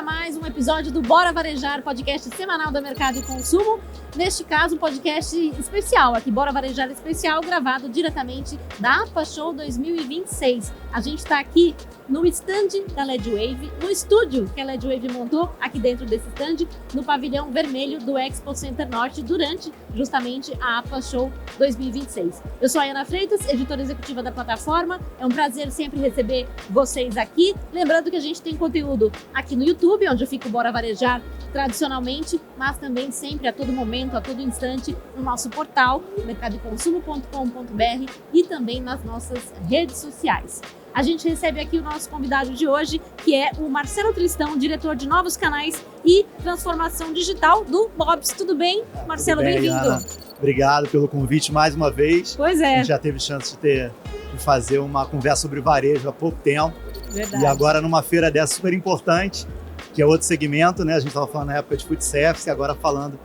a mais um episódio do Bora Varejar, podcast semanal do Mercado e Consumo. Neste caso, um podcast especial, aqui Bora Varejar especial, gravado diretamente da APA Show 2026. A gente está aqui no stand da LEDwave, no estúdio que a LEDwave montou aqui dentro desse stand, no pavilhão vermelho do Expo Center Norte, durante justamente a APA Show 2026. Eu sou a Ana Freitas, editora executiva da plataforma. É um prazer sempre receber vocês aqui. Lembrando que a gente tem conteúdo aqui no YouTube, onde eu fico Bora Varejar tradicionalmente, mas também sempre, a todo momento, a todo instante, no nosso portal, mercadoconsumo.com.br, e também nas nossas redes sociais. A gente recebe aqui o nosso convidado de hoje, que é o Marcelo Tristão, diretor de novos canais e transformação digital do Bob's. Tudo bem, Marcelo? Bem-vindo. Obrigado pelo convite mais uma vez. Pois é. A gente já teve chance de fazer uma conversa sobre varejo há pouco tempo. Verdade. E agora numa feira dessa super importante, que é outro segmento, né? A gente estava falando na época de food service e agora falando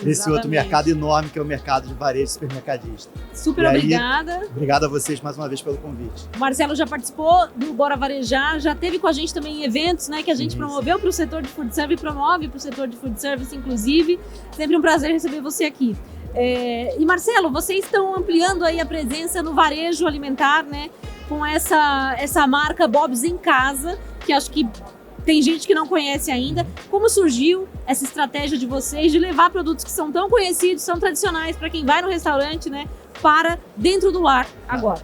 desse outro mercado enorme, que é o mercado de varejo supermercadista. Super obrigada. Obrigado a vocês mais uma vez pelo convite. O Marcelo já participou do Bora Varejar, já esteve com a gente também em eventos, né, que a gente promoveu para o setor de food service, promove para o setor de food service, inclusive. Sempre um prazer receber você aqui. E Marcelo, vocês estão ampliando aí a presença no varejo alimentar, né, com essa marca Bob's em Casa, que acho que tem gente que não conhece ainda. Como surgiu essa estratégia de vocês de levar produtos que são tão conhecidos, são tradicionais para quem vai no restaurante, né, para dentro do lar agora?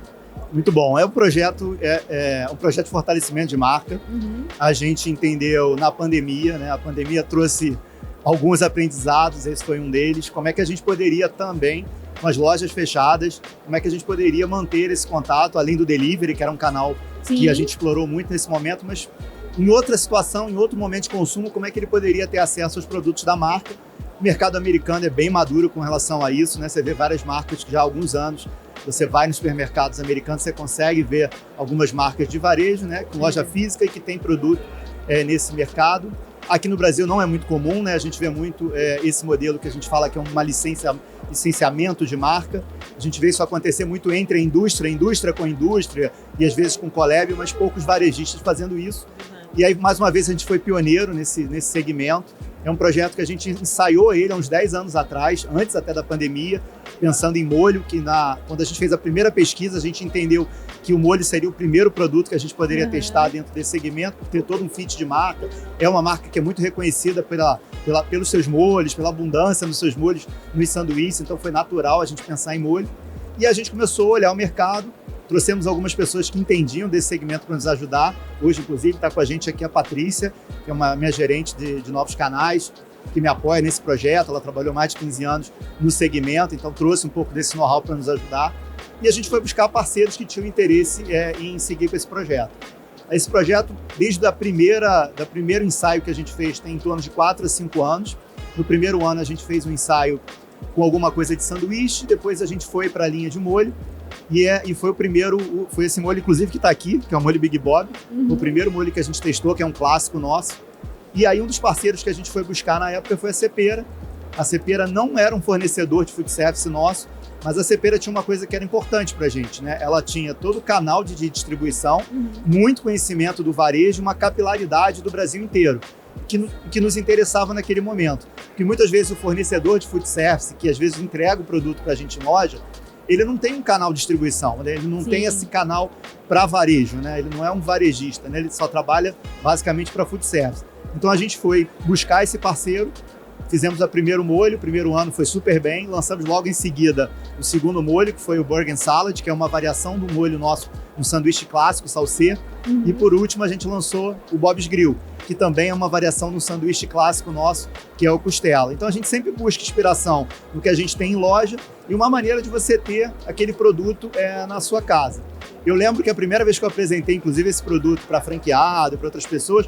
Muito bom. É um projeto de fortalecimento de marca. A gente entendeu na pandemia, né? A pandemia trouxe alguns aprendizados, esse foi um deles. Como é que a gente poderia também, com as lojas fechadas, como é que a gente poderia manter esse contato, além do delivery, que era um canal que a gente explorou muito nesse momento, mas em outra situação, em outro momento de consumo, como é que ele poderia ter acesso aos produtos da marca. O mercado americano é bem maduro com relação a isso, né? Você vê várias marcas que já há alguns anos, você vai nos supermercados americanos, você consegue ver algumas marcas de varejo, né? Com loja física e que tem produto nesse mercado. Aqui no Brasil não é muito comum, né? A gente vê muito esse modelo que a gente fala que é uma licenciamento de marca. A gente vê isso acontecer muito entre a indústria com a indústria e às vezes com collab, mas poucos varejistas fazendo isso. E aí, mais uma vez, a gente foi pioneiro nesse segmento. É um projeto que a gente ensaiou ele há uns 10 anos atrás, antes até da pandemia, pensando em molho, que quando a gente fez a primeira pesquisa, a gente entendeu que o molho seria o primeiro produto que a gente poderia testar dentro desse segmento, por ter todo um fit de marca. É uma marca que é muito reconhecida pelos seus molhos, pela abundância nos seus molhos nos sanduíches, então foi natural a gente pensar em molho. E a gente começou a olhar o mercado. Trouxemos algumas pessoas que entendiam desse segmento para nos ajudar. Hoje, inclusive, está com a gente aqui a Patrícia, que é uma minha gerente de novos canais, que me apoia nesse projeto. Ela trabalhou mais de 15 anos no segmento, então trouxe um pouco desse know-how para nos ajudar. E a gente foi buscar parceiros que tinham interesse em seguir com esse projeto. Esse projeto, desde o primeiro ensaio que a gente fez, tem em torno de 4 a 5 anos. No primeiro ano, a gente fez um ensaio com alguma coisa de sanduíche, depois a gente foi para a linha de molho. E foi foi esse molho, inclusive, que está aqui, que é o molho Big Bob, o primeiro molho que a gente testou, que é um clássico nosso. E aí um dos parceiros que a gente foi buscar na época foi a Cepera. A Cepera não era um fornecedor de food service nosso, mas a Cepera tinha uma coisa que era importante para a gente, né? Ela tinha todo o canal de distribuição, muito conhecimento do varejo, uma capilaridade do Brasil inteiro, que nos interessava naquele momento. Porque muitas vezes o fornecedor de food service, que às vezes entrega o produto para a gente em loja, ele não tem um canal de distribuição, né? Ele não tem esse canal para varejo, né? Ele não é um varejista, né? Ele só trabalha basicamente para food service. Então a gente foi buscar esse parceiro, fizemos o primeiro ano foi super bem, lançamos logo em seguida o segundo molho, que foi o Burger Salad, que é uma variação do molho nosso, um sanduíche clássico, salsê. E por último a gente lançou o Bob's Grill, que também é uma variação do sanduíche clássico nosso, que é o costela. Então a gente sempre busca inspiração no que a gente tem em loja e uma maneira de você ter aquele produto na sua casa. Eu lembro que a primeira vez que eu apresentei, inclusive, esse produto para franqueado, para outras pessoas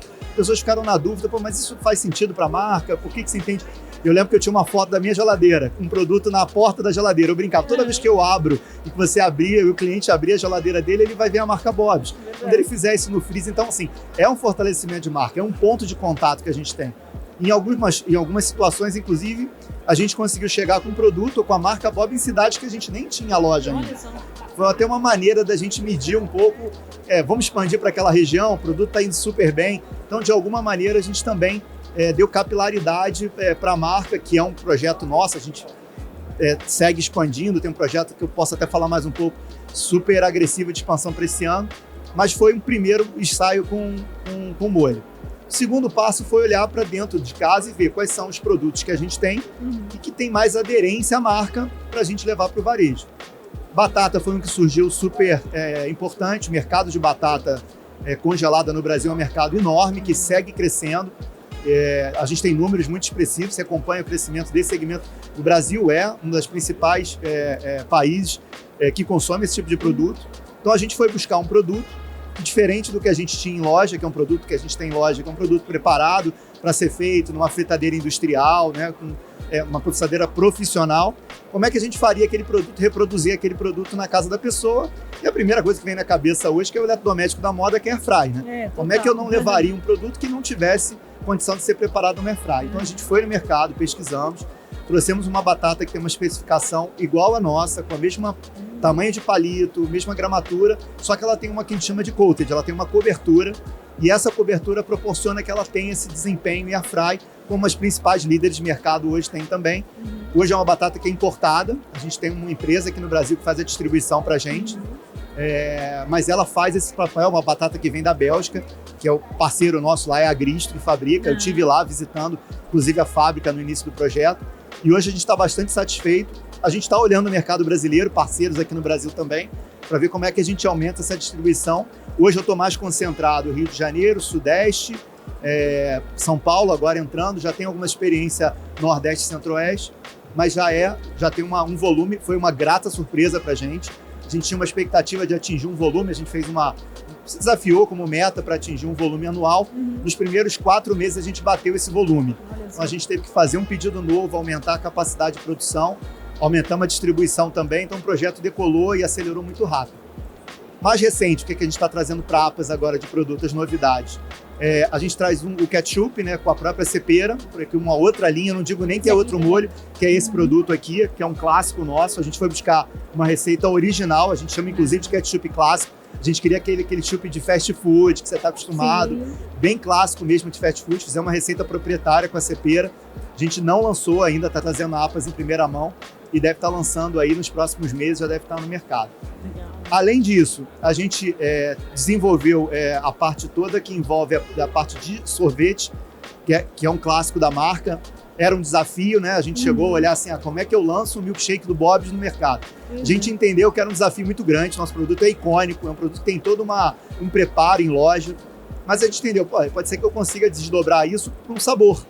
ficaram na dúvida, mas isso faz sentido para a marca? Por que você entende? Eu lembro que eu tinha uma foto da minha geladeira, um produto na porta da geladeira. Eu brincava, toda vez que eu abro e que você abria, e o cliente abrir a geladeira dele, ele vai ver a marca Bob's. Quando ele fizer isso no freezer, então assim, é um fortalecimento de marca, é um ponto de contato que a gente tem. Em algumas situações, inclusive, a gente conseguiu chegar com um produto com a marca Bob em cidades que a gente nem tinha loja ainda. Foi até uma maneira da gente medir um pouco, vamos expandir para aquela região, o produto está indo super bem. Então, de alguma maneira, a gente também deu capilaridade para a marca, que é um projeto nosso, a gente segue expandindo, tem um projeto que eu posso até falar mais um pouco, super agressivo de expansão para esse ano, mas foi um primeiro ensaio com molho. O segundo passo foi olhar para dentro de casa e ver quais são os produtos que a gente tem e que tem mais aderência à marca para a gente levar para o varejo. Batata foi um que surgiu super importante, o mercado de batata congelada no Brasil é um mercado enorme que segue crescendo. A gente tem números muito expressivos, você acompanha o crescimento desse segmento. O Brasil é um dos principais países que consome esse tipo de produto. Então a gente foi buscar um produto diferente do que a gente tinha em loja, que é um produto que a gente tem em loja, que é um produto preparado para ser feito numa fritadeira industrial, né, com uma processadeira profissional. Como é que a gente faria aquele produto, reproduzir aquele produto na casa da pessoa? E a primeira coisa que vem na cabeça hoje que é o eletrodoméstico da moda, que é airfry, né? Como é que eu não levaria um produto que não tivesse condição de ser preparado no airfry? Então a gente foi no mercado, pesquisamos, trouxemos uma batata que tem uma especificação igual à nossa, com a mesma tamanho de palito, mesma gramatura, só que ela tem uma que a gente chama de coated, ela tem uma cobertura, e essa cobertura proporciona que ela tenha esse desempenho em airfry, como as principais líderes de mercado hoje têm também. Hoje é uma batata que é importada, a gente tem uma empresa aqui no Brasil que faz a distribuição pra gente, mas ela faz esse papel, uma batata que vem da Bélgica, que é o parceiro nosso lá, é a Gristo, que fabrica. Eu estive lá visitando, inclusive, a fábrica no início do projeto, e hoje a gente está bastante satisfeito. A gente está olhando o mercado brasileiro, parceiros aqui no Brasil também, para ver como é que a gente aumenta essa distribuição. Hoje eu estou mais concentrado Rio de Janeiro, Sudeste, São Paulo agora entrando, já tem alguma experiência Nordeste e Centro-Oeste, mas já tem um volume, foi uma grata surpresa para a gente. A gente tinha uma expectativa de atingir um volume, a gente se desafiou como meta para atingir um volume anual. Nos primeiros 4 meses a gente bateu esse volume. Então a gente teve que fazer um pedido novo, aumentar a capacidade de produção, aumentamos a distribuição também, então o projeto decolou e acelerou muito rápido. Mais recente, o que a gente está trazendo para APAS agora de produtos, as novidades? A gente traz o ketchup, né, com a própria cepera, aqui uma outra linha, não digo nem que é outro molho, que é esse produto aqui, que é um clássico nosso. A gente foi buscar uma receita original, a gente chama inclusive de ketchup clássico. A gente queria aquele ketchup de fast food, que você está acostumado, bem clássico mesmo de fast food. Fizemos uma receita proprietária com a cepera. A gente não lançou ainda, está trazendo a APAS em primeira mão e deve estar lançando aí nos próximos meses, já deve estar no mercado. Legal. Além disso, a gente desenvolveu a parte toda que envolve a parte de sorvete, que é um clássico da marca. Era um desafio, né? A gente chegou a olhar assim, como é que eu lanço o milkshake do Bob's no mercado? A gente entendeu que era um desafio muito grande, nosso produto é icônico, é um produto que tem todo um preparo em loja, mas a gente entendeu, pode ser que eu consiga desdobrar isso para um sabor.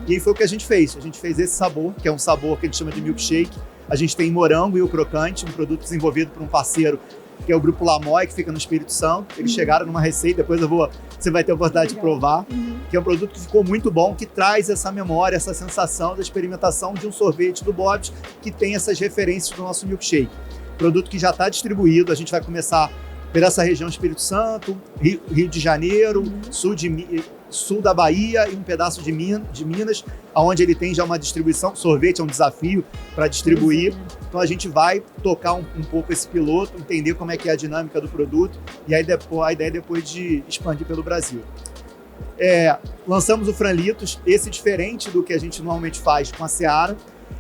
E aí foi o que a gente fez esse sabor, que é um sabor que a gente chama de milkshake. A gente tem morango e o crocante, um produto desenvolvido por um parceiro que é o Grupo Lamoy, que fica no Espírito Santo. Eles chegaram numa receita, depois você vai ter a oportunidade de provar, que é um produto que ficou muito bom, que traz essa memória, essa sensação da experimentação de um sorvete do Bob's, que tem essas referências do nosso milkshake. Produto que já está distribuído, a gente vai começar por essa região Espírito Santo, Rio de Janeiro, sul da Bahia e um pedaço de Minas, onde ele tem já uma distribuição. Sorvete é um desafio para distribuir. Então a gente vai tocar um pouco esse piloto, entender como é que é a dinâmica do produto e aí a ideia é depois de expandir pelo Brasil. Lançamos o Franlitos, esse diferente do que a gente normalmente faz com a Seara.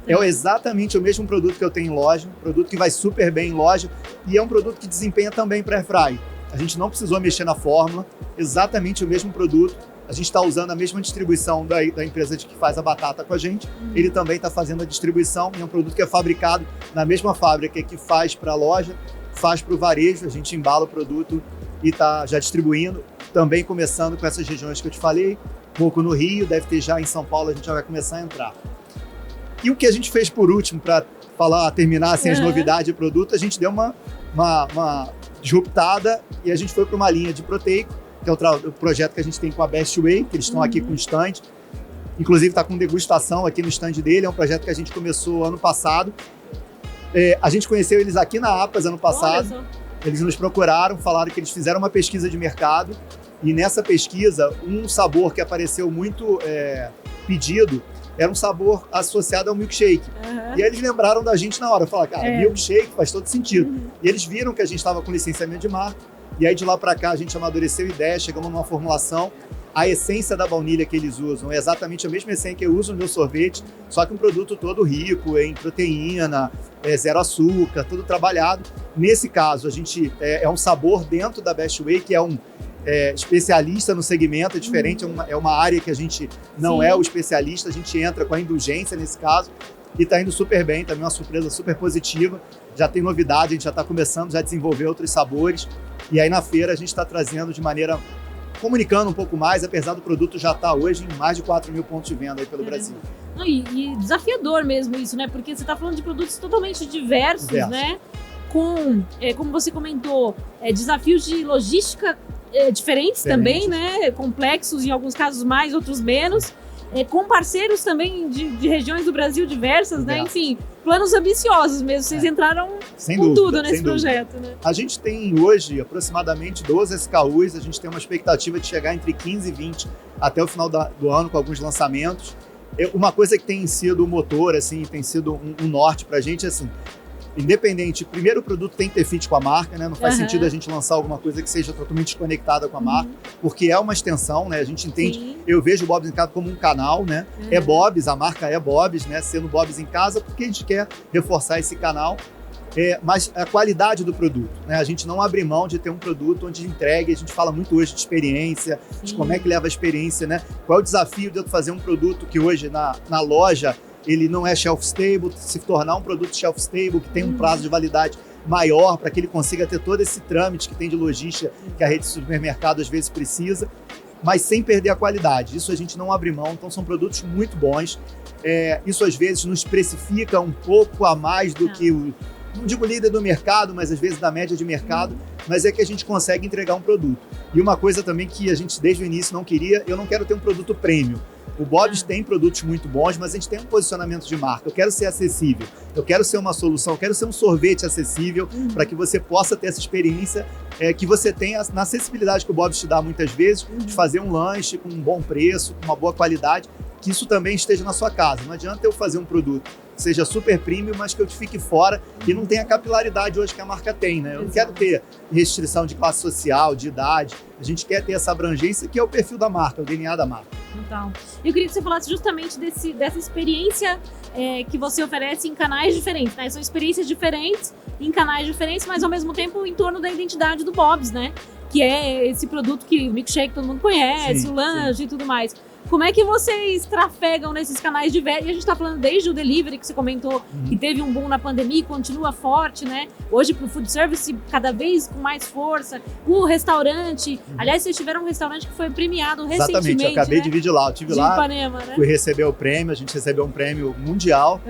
É exatamente o mesmo produto que eu tenho em loja, produto que vai super bem em loja e é um produto que desempenha também para airfry. A gente não precisou mexer na fórmula, exatamente o mesmo produto. A gente está usando a mesma distribuição da empresa que faz a batata com a gente. Ele também está fazendo a distribuição e é um produto que é fabricado na mesma fábrica que faz para a loja, faz para o varejo. A gente embala o produto e está já distribuindo. Também começando com essas regiões que eu te falei, um pouco no Rio, deve ter já em São Paulo, a gente já vai começar a entrar. E o que a gente fez por último, para terminar assim, as novidades de produto, a gente deu uma disruptada e a gente foi para uma linha de proteico, que é o projeto que a gente tem com a Best Way, que eles estão aqui com o stand. Inclusive está com degustação aqui no stand dele, é um projeto que a gente começou ano passado. A gente conheceu eles aqui na APAS ano passado. Eles nos procuraram, falaram que eles fizeram uma pesquisa de mercado e nessa pesquisa, um sabor que apareceu muito pedido era um sabor associado ao milkshake. E aí eles lembraram da gente na hora. Falaram, cara, milkshake faz todo sentido. E eles viram que a gente estava com licenciamento de marca. E aí de lá para cá a gente amadureceu a ideia, chegamos numa formulação. A essência da baunilha que eles usam é exatamente a mesma essência que eu uso no meu sorvete, só que um produto todo rico em proteína, zero açúcar, tudo trabalhado. Nesse caso, a gente é um sabor dentro da Best Way, que é um especialista no segmento, é diferente, é uma área que a gente não é o especialista, a gente entra com a indulgência nesse caso, e está indo super bem, também uma surpresa super positiva. Já tem novidade, a gente já está começando já a desenvolver outros sabores, e aí na feira a gente está trazendo de maneira... comunicando um pouco mais, apesar do produto já estar hoje em mais de 4 mil pontos de venda aí pelo Brasil. E desafiador mesmo isso, né? Porque você está falando de produtos totalmente diversos, né? Com, como você comentou, desafios de logística diferentes também, né? Complexos, em alguns casos mais, outros menos. Com parceiros também de regiões do Brasil diversas, né? Enfim, planos ambiciosos mesmo. Vocês entraram com tudo nesse projeto, né? A gente tem hoje aproximadamente 12 SKUs, a gente tem uma expectativa de chegar entre 15 e 20 até o final do ano com alguns lançamentos. Uma coisa que tem sido o motor, assim, tem sido um norte pra gente, assim, independente, primeiro o produto tem que ter fit com a marca, né? Não faz sentido a gente lançar alguma coisa que seja totalmente desconectada com a marca, porque é uma extensão, né? A gente entende, eu vejo o Bob's em Casa como um canal, né? É Bob's, a marca é Bob's, né? Sendo Bob's em Casa, porque a gente quer reforçar esse canal, mas a qualidade do produto, né? A gente não abre mão de ter um produto onde entregue, a gente fala muito hoje de experiência, de como é que leva a experiência, né? Qual é o desafio de eu fazer um produto que hoje na loja ele não é shelf stable, se tornar um produto shelf stable, que tem um prazo de validade maior, para que ele consiga ter todo esse trâmite que tem de logística que a rede de supermercado às vezes precisa, mas sem perder a qualidade. Isso a gente não abre mão, então são produtos muito bons. Isso às vezes nos precifica um pouco a mais do que não digo líder do mercado, mas às vezes da média de mercado, mas é que a gente consegue entregar um produto. E uma coisa também que a gente desde o início não queria, eu não quero ter um produto premium. O Bob's tem produtos muito bons, mas a gente tem um posicionamento de marca. Eu quero ser acessível, eu quero ser uma solução, eu quero ser um sorvete acessível para que você possa ter essa experiência que você tem na acessibilidade que o Bob's te dá muitas vezes, de fazer um lanche com um bom preço, com uma boa qualidade, que isso também esteja na sua casa. Não adianta eu fazer um produto que seja super premium, mas que eu te fique fora e não tenha a capilaridade hoje que a marca tem, né? Eu não quero ter restrição de classe social, de idade. A gente quer ter essa abrangência que é o perfil da marca, o DNA da marca. Então, eu queria que você falasse justamente dessa experiência que você oferece em canais diferentes, né? São experiências diferentes, em canais diferentes, mas ao mesmo tempo em torno da identidade do Bob's, né? Que é esse produto que o milkshake todo mundo conhece, o lanche e tudo mais. Como é que vocês trafegam nesses canais diversos? E a gente está falando desde o delivery, que você comentou, que teve um boom na pandemia e continua forte, né? Hoje para o food service cada vez com mais força. O restaurante, aliás, vocês tiveram um restaurante que foi premiado recentemente. Exatamente, eu acabei de vir de lá. Eu tive lá, Ipanema, né? Fui receber o prêmio, a gente recebeu um prêmio mundial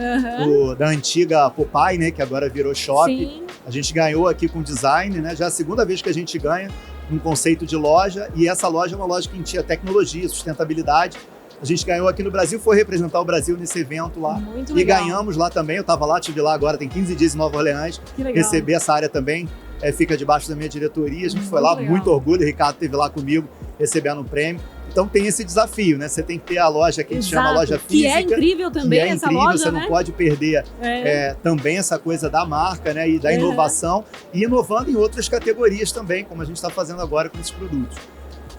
da antiga Popeye, né? Que agora virou Shopping. A gente ganhou aqui com design, né? Já é a segunda vez que a gente ganha um conceito de loja, e essa loja é uma loja que tinha tecnologia, sustentabilidade. A gente ganhou aqui no Brasil, foi representar o Brasil nesse evento lá. Muito legal. E ganhamos lá também, eu estava lá, estive lá agora, tem 15 dias em Nova Orleans. Receber essa área também, fica debaixo da minha diretoria, a gente foi lá, muito orgulho, o Ricardo esteve lá comigo, recebendo o prêmio. Então tem esse desafio, né? Você tem que ter a loja que a gente chama loja física. Que é incrível também essa loja, você não pode perder também essa coisa da marca, né? E da inovação, e inovando em outras categorias também, como a gente está fazendo agora com esses produtos.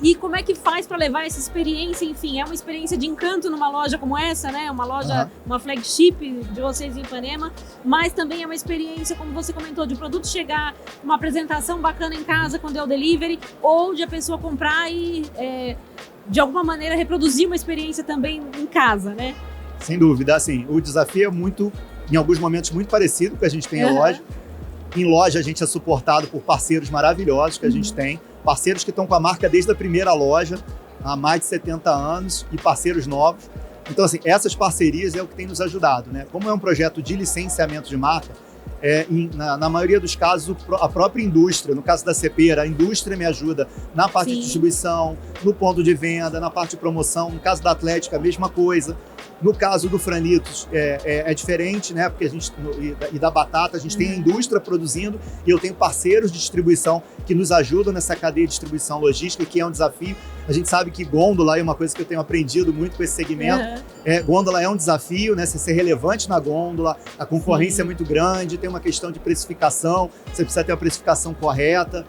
E como é que faz para levar essa experiência, enfim, é uma experiência de encanto numa loja como essa, né? Uma loja, uma flagship de vocês em Ipanema, mas também é uma experiência, como você comentou, de o produto chegar, uma apresentação bacana em casa quando é o delivery, ou de a pessoa comprar e, de alguma maneira, reproduzir uma experiência também em casa, né? Sem dúvida, assim, o desafio é muito, em alguns momentos, muito parecido com o que a gente tem em loja. Em loja, a gente é suportado por parceiros maravilhosos que a gente tem, parceiros que estão com a marca desde a primeira loja, há mais de 70 anos, e parceiros novos. Então, assim, essas parcerias é o que tem nos ajudado, né? Como é um projeto de licenciamento de marca, Na maioria dos casos, a própria indústria, no caso da Cepera, a indústria me ajuda na parte de distribuição, no ponto de venda, na parte de promoção. No caso da Atlética, a mesma coisa. No caso do Franitos, é diferente, né? Porque e da batata, a gente tem a indústria produzindo e eu tenho parceiros de distribuição que nos ajudam nessa cadeia de distribuição logística, que é um desafio. A gente sabe que gôndola é uma coisa que eu tenho aprendido muito com esse segmento. Gôndola é um desafio, né? Você ser relevante na gôndola, a concorrência é muito grande, tem uma questão de precificação, você precisa ter uma precificação correta.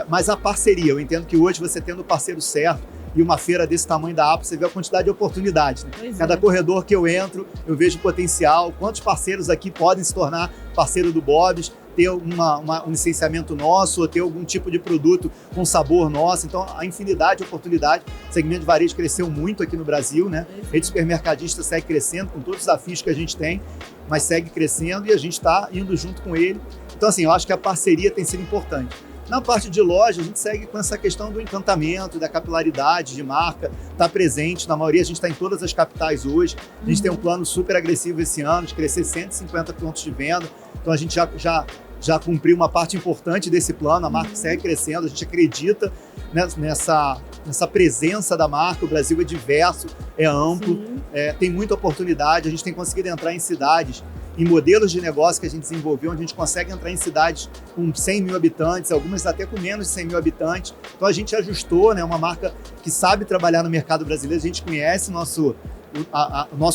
Mas a parceria, eu entendo que hoje você tendo o parceiro certo, e uma feira desse tamanho da APA, você vê a quantidade de oportunidades. Né? Cada corredor que eu entro, eu vejo potencial, quantos parceiros aqui podem se tornar parceiro do Bob's, ter um licenciamento nosso, ou ter algum tipo de produto com sabor nosso. Então, a infinidade de oportunidades. O segmento de varejo cresceu muito aqui no Brasil, né? A rede supermercadista segue crescendo, com todos os desafios que a gente tem, mas segue crescendo e a gente está indo junto com ele. Então, assim, eu acho que a parceria tem sido importante. Na parte de loja, a gente segue com essa questão do encantamento, da capilaridade de marca, está presente. Na maioria, a gente está em todas as capitais hoje. A gente tem um plano super agressivo esse ano, de crescer 150 pontos de venda. Então, a gente já cumpriu uma parte importante desse plano. A marca segue crescendo, a gente acredita nessa presença da marca. O Brasil é diverso, é amplo, tem muita oportunidade. A gente tem conseguido entrar em cidades, em modelos de negócio que a gente desenvolveu, onde a gente consegue entrar em cidades com 100 mil habitantes, algumas até com menos de 100 mil habitantes. Então a gente ajustou, né, uma marca que sabe trabalhar no mercado brasileiro, a gente conhece o nosso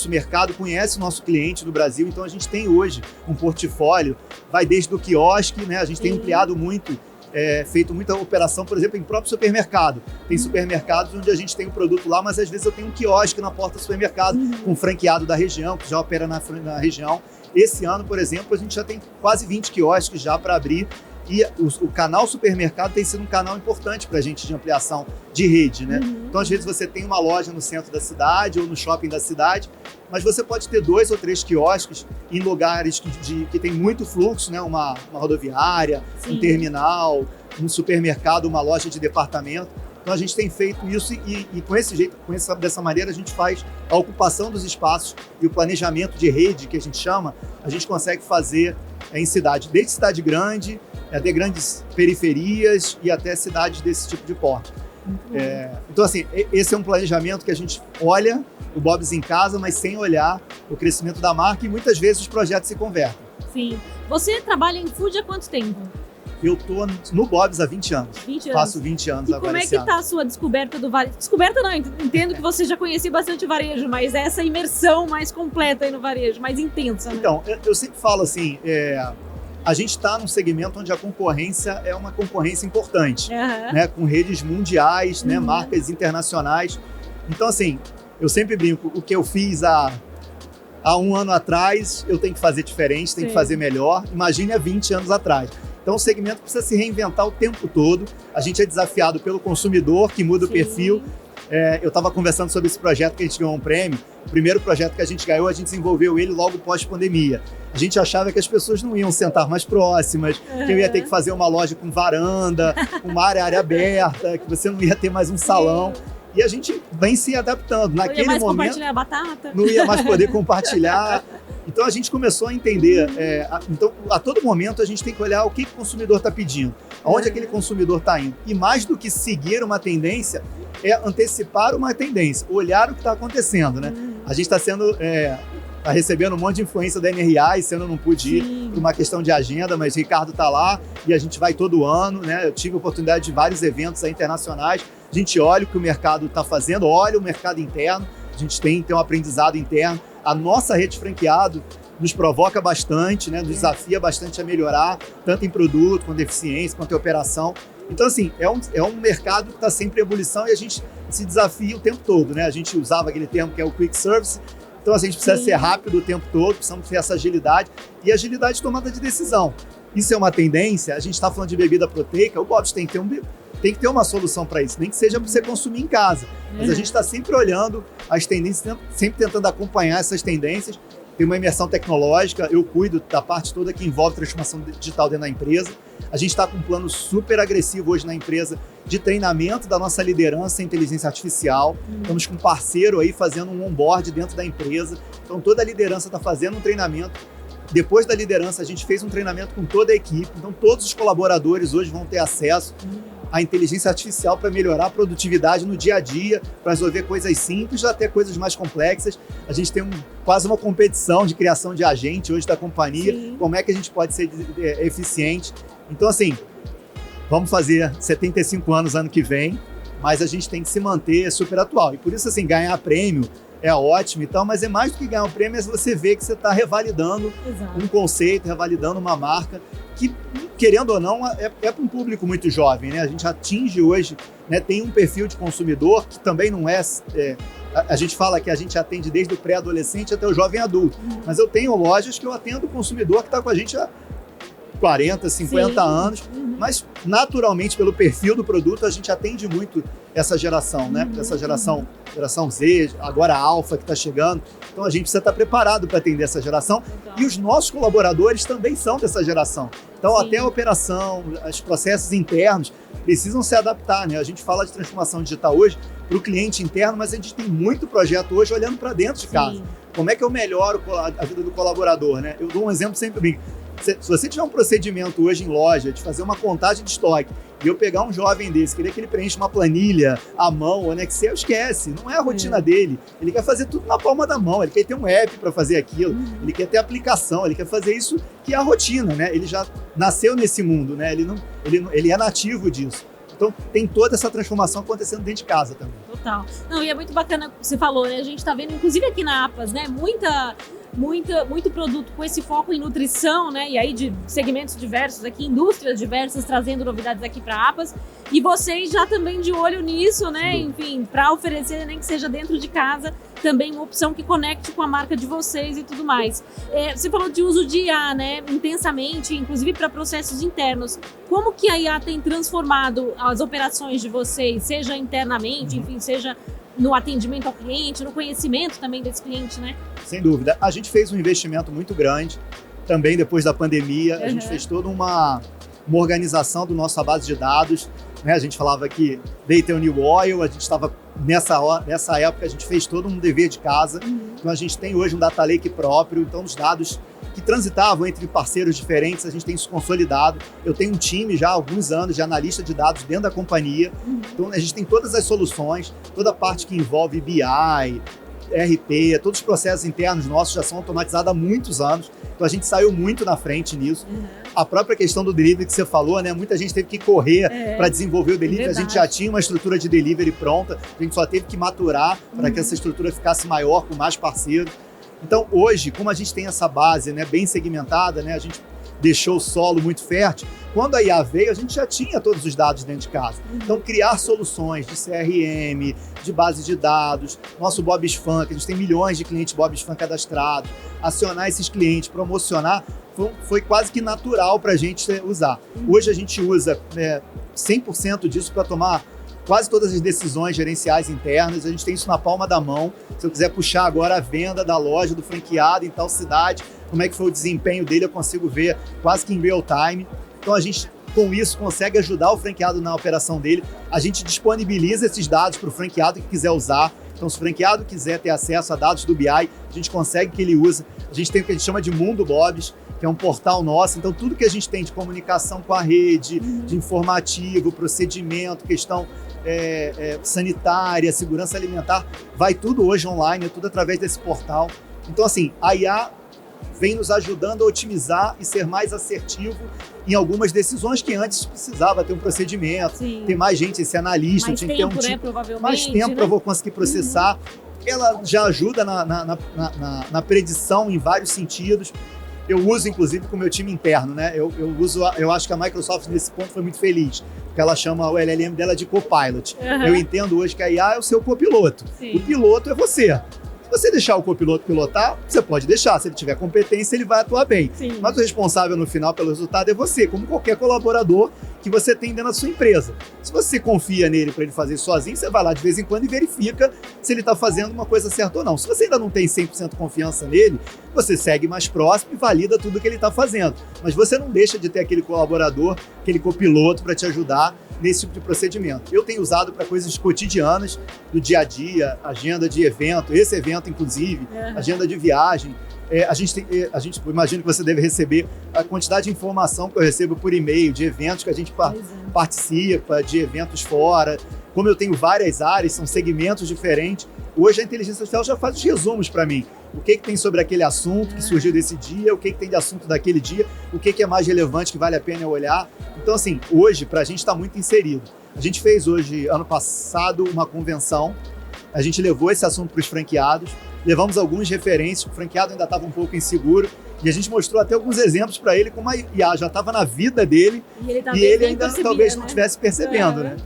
mercado, conhece o nosso cliente do Brasil, então a gente tem hoje um portfólio, vai desde o quiosque, né, a gente tem ampliado muito, feito muita operação, por exemplo, em próprio supermercado. Tem supermercados onde a gente tem um produto lá, mas às vezes eu tenho um quiosque na porta do supermercado, com um franqueado da região, que já opera na região. Esse ano, por exemplo, a gente já tem quase 20 quiosques já para abrir e o canal supermercado tem sido um canal importante para a gente de ampliação de rede, né? Então, às vezes você tem uma loja no centro da cidade ou no shopping da cidade, mas você pode ter 2 ou 3 quiosques em lugares que tem muito fluxo, né? Uma rodoviária, um terminal, um supermercado, uma loja de departamento. Então a gente tem feito isso e com esse jeito, dessa maneira a gente faz a ocupação dos espaços e o planejamento de rede, que a gente chama, a gente consegue fazer em cidade, desde cidade grande, até grandes periferias e até cidades desse tipo de porte. Então assim, esse é um planejamento que a gente olha o Bob's em casa, mas sem olhar o crescimento da marca e muitas vezes os projetos se convertem. Sim. Você trabalha em food há quanto tempo? Eu tô no Bob's há 20 anos. 20 anos. Faço 20 anos agora. Como é que tá a sua descoberta do varejo? Descoberta não, entendo que você já conhecia bastante o varejo, mas essa imersão mais completa aí no varejo, mais intensa, né? Então, eu sempre falo assim, a gente está num segmento onde a concorrência é uma concorrência importante, né? Com redes mundiais, né? Marcas internacionais. Então, assim, eu sempre brinco, o que eu fiz há 1 ano atrás, eu tenho que fazer diferente, tenho que fazer melhor. Imagine há 20 anos atrás. Então, o segmento precisa se reinventar o tempo todo. A gente é desafiado pelo consumidor, que muda o perfil. Eu estava conversando sobre esse projeto que a gente ganhou um prêmio. O primeiro projeto que a gente ganhou, a gente desenvolveu ele logo pós-pandemia. A gente achava que as pessoas não iam sentar mais próximas, que eu ia ter que fazer uma loja com varanda, com uma área aberta, que você não ia ter mais um salão. E a gente vem se adaptando. Naquele não ia mais momento, compartilhar a batata? Não ia mais poder compartilhar. Então a gente começou a entender, então a todo momento a gente tem que olhar o que o consumidor está pedindo, aonde aquele consumidor está indo. E mais do que seguir uma tendência, é antecipar uma tendência, olhar o que está acontecendo, né? A gente está tá recebendo um monte de influência da NRA, esse ano eu não pude ir por uma questão de agenda, mas o Ricardo está lá e a gente vai todo ano, né? Eu tive a oportunidade de vários eventos internacionais, a gente olha o que o mercado está fazendo, olha o mercado interno, a gente tem um aprendizado interno. A nossa rede franqueado nos provoca bastante, né? Nos desafia bastante a melhorar, tanto em produto, quanto em eficiência, quanto em operação. Então, assim, é um mercado que está sempre em ebulição e a gente se desafia o tempo todo, né? A gente usava aquele termo que é o quick service, então a gente precisa ser rápido o tempo todo, precisamos ter essa agilidade e agilidade de tomada de decisão. Isso é uma tendência, a gente está falando de bebida proteica, o Bob's tem que ter uma solução para isso, nem que seja para você consumir em casa. Mas a gente está sempre olhando as tendências, sempre tentando acompanhar essas tendências. Tem uma imersão tecnológica, eu cuido da parte toda que envolve transformação digital dentro da empresa. A gente está com um plano super agressivo hoje na empresa de treinamento da nossa liderança em inteligência artificial. Estamos com um parceiro aí fazendo um onboard dentro da empresa. Então toda a liderança está fazendo um treinamento Depois da liderança, a gente fez um treinamento com toda a equipe. Então, todos os colaboradores hoje vão ter acesso à inteligência artificial para melhorar a produtividade no dia a dia, para resolver coisas simples até coisas mais complexas. A gente tem quase uma competição de criação de agente hoje da companhia. Sim. Como é que a gente pode ser eficiente? Então, assim, vamos fazer 75 anos ano que vem, mas a gente tem que se manter super atual. E por isso, assim, ganhar prêmio é ótimo e tal, mas é mais do que ganhar um prêmio, é você ver que você está revalidando um conceito, revalidando uma marca que, querendo ou não, é para um público muito jovem, né? A gente atinge hoje, né, tem um perfil de consumidor que também não é... A gente fala que a gente atende desde o pré-adolescente até o jovem adulto, mas eu tenho lojas que eu atendo o consumidor que está com a gente há 40, 50 anos, mas naturalmente pelo perfil do produto a gente atende muito essa geração, né? Essa geração Z, agora a Alfa que está chegando. Então a gente precisa estar preparado para atender essa geração. E os nossos colaboradores também são dessa geração. Então até a operação, os processos internos precisam se adaptar, né? A gente fala de transformação digital hoje para o cliente interno, mas a gente tem muito projeto hoje olhando para dentro de casa. Como é que eu melhoro a vida do colaborador, né? Eu dou um exemplo sempre bem. Se você tiver um procedimento hoje em loja de fazer uma contagem de estoque e eu pegar um jovem desse, querer que ele preencha uma planilha à mão, no Excel, esquece, não é a rotina dele. Ele quer fazer tudo na palma da mão, ele quer ter um app para fazer aquilo, ele quer ter aplicação, ele quer fazer isso que é a rotina, né? Ele já nasceu nesse mundo, né? Ele é nativo disso. Então, tem toda essa transformação acontecendo dentro de casa também. Total. Não, e é muito bacana o que você falou, né? A gente está vendo, inclusive aqui na APAS, né? Muito produto com esse foco em nutrição, né? E aí de segmentos diversos aqui, indústrias diversas, trazendo novidades aqui para a APAS. E vocês já também de olho nisso, né? Sim. Enfim, para oferecer, nem que seja dentro de casa, também uma opção que conecte com a marca de vocês e tudo mais. Você falou de uso de IA, né? Intensamente, inclusive para processos internos. Como que a IA tem transformado as operações de vocês, seja internamente, enfim, seja no atendimento ao cliente, no conhecimento também desse cliente, né? Sem dúvida. A gente fez um investimento muito grande, também depois da pandemia. A gente fez toda uma organização da nossa base de dados, né? A gente falava que Data on New Oil, a gente estava nessa época, a gente fez todo um dever de casa. Então a gente tem hoje um data lake próprio, então os dados que transitavam entre parceiros diferentes, a gente tem isso consolidado. Eu tenho um time já há alguns anos de analista de dados dentro da companhia. Então a gente tem todas as soluções, toda a parte que envolve BI, RP, todos os processos internos nossos já são automatizados há muitos anos. Então a gente saiu muito na frente nisso. A própria questão do delivery que você falou, né? Muita gente teve que correr para desenvolver o delivery. A gente já tinha uma estrutura de delivery pronta, a gente só teve que maturar para que essa estrutura ficasse maior, com mais parceiros. Então, hoje, como a gente tem essa base, né, bem segmentada, né, a gente deixou o solo muito fértil, quando a IA veio, a gente já tinha todos os dados dentro de casa. Então, criar soluções de CRM, de base de dados, nosso Bobsfan, que a gente tem milhões de clientes Bobsfan cadastrados, acionar esses clientes, promocionar, foi quase que natural para a gente usar. Hoje a gente usa 100% disso para tomar quase todas as decisões gerenciais internas, a gente tem isso na palma da mão. Se eu quiser puxar agora a venda da loja, do franqueado em tal cidade, como é que foi o desempenho dele, eu consigo ver quase que em real time. Então a gente, com isso, consegue ajudar o franqueado na operação dele. A gente disponibiliza esses dados para o franqueado que quiser usar. Então, se o franqueado quiser ter acesso a dados do BI, a gente consegue que ele use. A gente tem o que a gente chama de Mundo Bobs, que é um portal nosso. Então, tudo que a gente tem de comunicação com a rede, de informativo, procedimento, questão sanitária, segurança alimentar, vai tudo hoje online, é tudo através desse portal. Então, assim, a IA vem nos ajudando a otimizar e ser mais assertivo em algumas decisões que antes precisava ter um procedimento, ter mais gente, esse analista, mais tinha que tempo, ter um né, provavelmente, mais tempo para eu conseguir processar. Ela já ajuda na predição em vários sentidos. Eu uso, inclusive, com o meu time interno, né? Eu acho que a Microsoft, nesse ponto, foi muito feliz, porque ela chama o LLM dela de Copilot. Eu entendo hoje que a IA é o seu copiloto. O piloto é você. Se você deixar o copiloto pilotar, você pode deixar. Se ele tiver competência, ele vai atuar bem. Mas o responsável no final pelo resultado é você, como qualquer colaborador que você tem dentro da sua empresa. Se você confia nele para ele fazer sozinho, você vai lá de vez em quando e verifica se ele está fazendo uma coisa certa ou não. Se você ainda não tem 100% confiança nele, você segue mais próximo e valida tudo que ele está fazendo. Mas você não deixa de ter aquele colaborador, aquele copiloto para te ajudar nesse tipo de procedimento. Eu tenho usado para coisas cotidianas, do dia a dia, agenda de evento, esse evento inclusive, agenda de viagem. A gente imagino que você deve receber a quantidade de informação que eu recebo por e-mail, de eventos que a gente participa, de eventos fora. Como eu tenho várias áreas, são segmentos diferentes, hoje a inteligência artificial já faz os resumos para mim. O que tem sobre aquele assunto que surgiu desse dia, o que tem de assunto daquele dia, o que é mais relevante que vale a pena eu olhar. Então, assim, hoje, para a gente está muito inserido. A gente fez hoje, ano passado, uma convenção, a gente levou esse assunto para os franqueados, levamos alguns referências, o franqueado ainda estava um pouco inseguro, e a gente mostrou até alguns exemplos para ele como a IA já estava na vida dele, e ele ainda talvez não estivesse percebendo, né?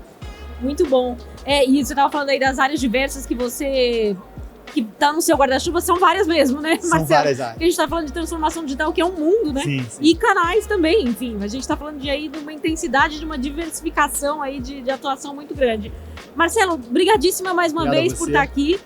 Muito bom. E você estava falando aí das áreas diversas que tá no seu guarda-chuva, são várias mesmo, né, Marcelo? São várias áreas. A gente tá falando de transformação digital, que é um mundo, né? Sim. E canais também, enfim. A gente tá falando de uma intensidade, de uma diversificação aí de atuação muito grande. Marcelo, brigadíssima mais uma vez por estar aqui.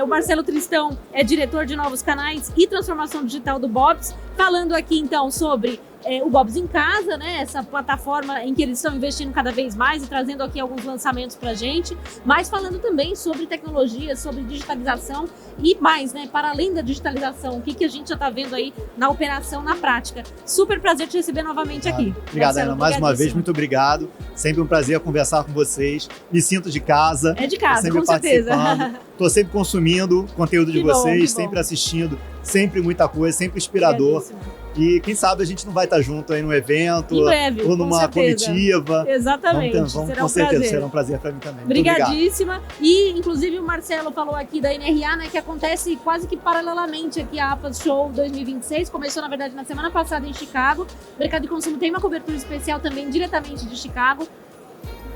O Marcelo Tristão é diretor de novos canais e transformação digital do Bob's, falando aqui então sobre o Bob's em Casa, né? Essa plataforma em que eles estão investindo cada vez mais e trazendo aqui alguns lançamentos pra gente, mas falando também sobre tecnologia, sobre digitalização e mais, né? Para além da digitalização, o que a gente já tá vendo aí na operação, na prática. Super prazer te receber novamente aqui. Obrigado, Ana. Mais uma vez, muito obrigado. Sempre um prazer conversar com vocês. Me sinto de casa. É de casa, sempre com certeza. Estou sempre consumindo conteúdo de vocês, sempre assistindo, sempre muita coisa, sempre inspirador. E quem sabe a gente não vai estar junto aí num evento, em breve, ou numa comitiva. Exatamente. Vamos será com um certeza, prazer. será um prazer para mim também. Obrigadíssima. E, inclusive, o Marcelo falou aqui da NRA, né, que acontece quase que paralelamente aqui a APAS Show 2026. Começou, na verdade, na semana passada em Chicago. O Mercado de Consumo tem uma cobertura especial também diretamente de Chicago.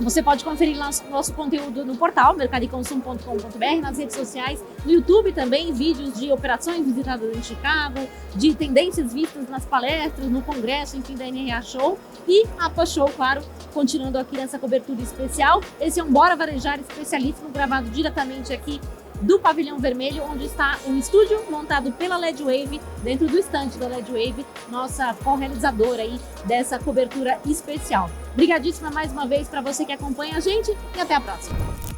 Você pode conferir nosso conteúdo no portal mercadoconsumo.com.br, nas redes sociais, no YouTube também, vídeos de operações visitadas em Chicago, de tendências vistas nas palestras, no congresso, enfim, da NRA Show. E a APA Show, claro, continuando aqui nessa cobertura especial. Esse é um Bora Varejar especialíssimo, gravado diretamente aqui do Pavilhão Vermelho, onde está um estúdio montado pela LED Wave, dentro do estande da LED Wave, nossa co-realizadora aí dessa cobertura especial. Obrigadíssima mais uma vez para você que acompanha a gente e até a próxima.